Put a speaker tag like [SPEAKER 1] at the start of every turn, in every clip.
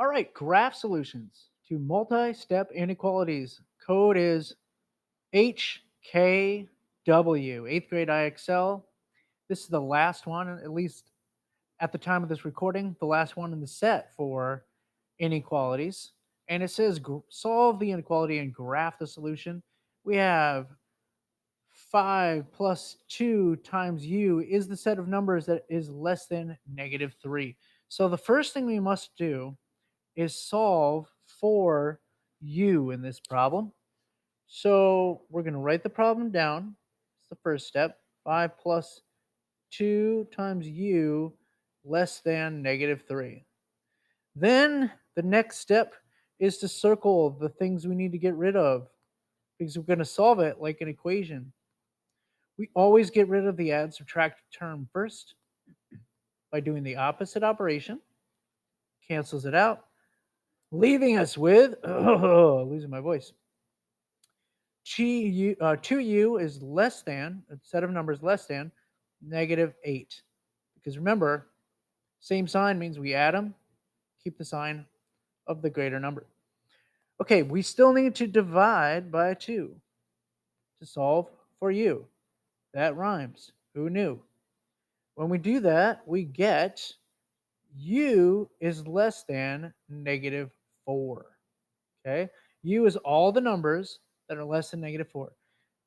[SPEAKER 1] All right, graph solutions to multi-step inequalities. Code is HKW, 8th grade IXL. This is the last one, at least at the time of this recording, the last one in the set for inequalities. And it says solve the inequality and graph the solution. We have 5 plus 2 times u is the set of numbers that is less than -3. So the first thing we must do is solve for u in this problem. So we're going to write the problem down. It's the first step. 5 plus 2 times u less than -3. Then the next step is to circle the things we need to get rid of because we're going to solve it like an equation. We always get rid of the add subtract term first by doing the opposite operation. Cancels it out, leaving us with, losing my voice. 2u is less than, a set of numbers less than, -8. Because remember, same sign means we add them, keep the sign of the greater number. Okay, we still need to divide by 2 to solve for u. That rhymes. Who knew? When we do that, we get u is less than -4. Okay? U is all the numbers that are less than -4.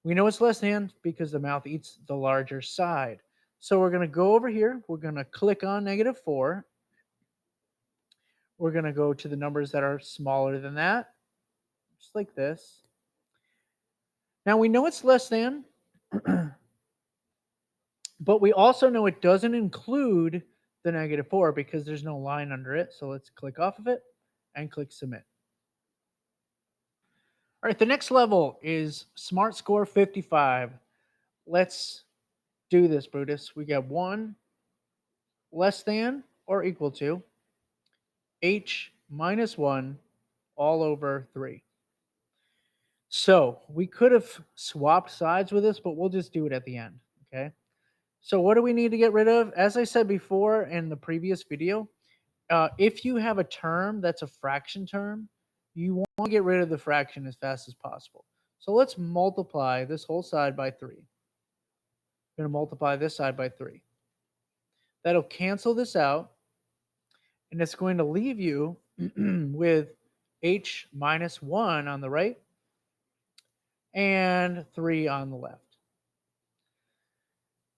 [SPEAKER 1] We know it's less than because the mouth eats the larger side. So we're going to go over here. We're going to click on -4. We're going to go to the numbers that are smaller than that, just like this. Now we know it's less than, but we also know it doesn't include the -4 because there's no line under it. So let's click off of it and click submit. All right, the next level is Smart Score 55. Let's do this, Brutus. We got 1 less than or equal to h minus 1 all over 3. So we could have swapped sides with this, but we'll just do it at the end, okay? So what do we need to get rid of? As I said before in the previous video, if you have a term that's a fraction term, you want to get rid of the fraction as fast as possible. So let's multiply this whole side by 3. I'm going to multiply this side by 3. That'll cancel this out, and it's going to leave you with h minus 1 on the right and 3 on the left.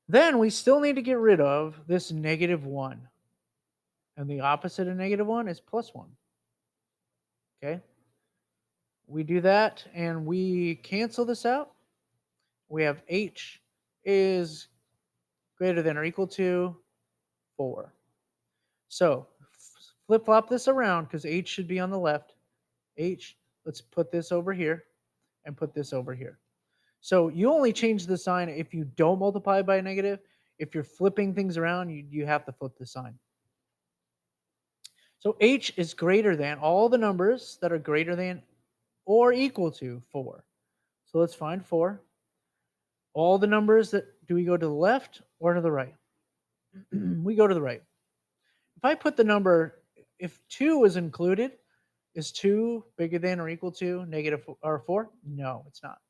[SPEAKER 1] Then we still need to get rid of this -1. And the opposite of -1 is +1. Okay? We do that and we cancel this out. We have h is greater than or equal to 4. So flip-flop this around because h should be on the left. Let's put this over here and put this over here. So you only change the sign if you don't multiply by a negative. If you're flipping things around, you have to flip the sign. So h is greater than all the numbers that are greater than or equal to 4. So let's find 4. All the numbers that, do we go to the left or to the right? We go to the right. If I put the number, if 2 is included, is 2 bigger than or equal to -4? No, it's not.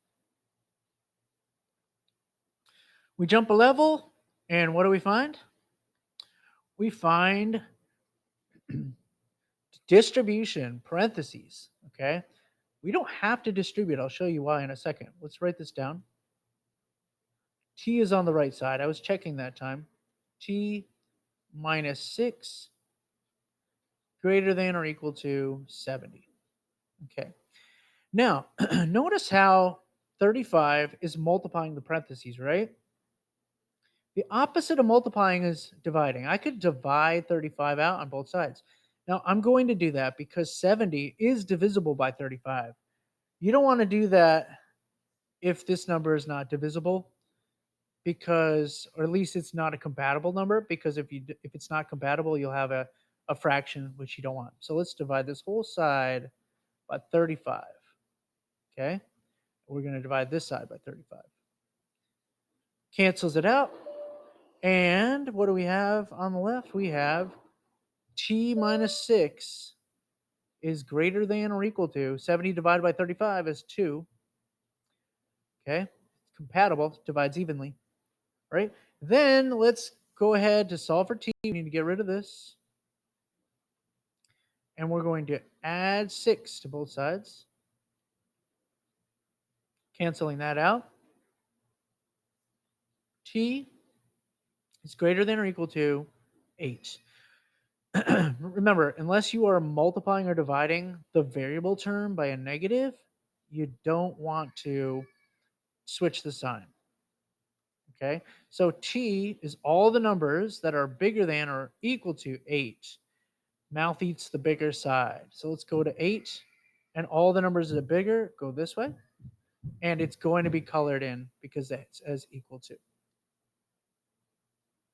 [SPEAKER 1] We jump a level, and what do we find? We find distribution, parentheses, okay? We don't have to distribute. I'll show you why in a second. Let's write this down. T is on the right side. I was checking that time. T minus 6 greater than or equal to 70. Okay. Now, notice how 35 is multiplying the parentheses, right? The opposite of multiplying is dividing. I could divide 35 out on both sides. Now, I'm going to do that because 70 is divisible by 35. You don't want to do that if this number is not divisible because, or at least it's not a compatible number, because if it's not compatible, you'll have a fraction which you don't want. So let's divide this whole side by 35. Okay? We're going to divide this side by 35. Cancels it out. And what do we have on the left? We have t minus 6 is greater than or equal to 70 divided by 35 is 2. Okay, it's compatible, divides evenly, right? Then let's go ahead to solve for t. We need to get rid of this. And we're going to add 6 to both sides, canceling that out. T is greater than or equal to 8. Remember, unless you are multiplying or dividing the variable term by a negative, you don't want to switch the sign. Okay, so t is all the numbers that are bigger than or equal to 8. Mouth eats the bigger side. So let's go to 8, and all the numbers that are bigger go this way, and it's going to be colored in because that's as equal to.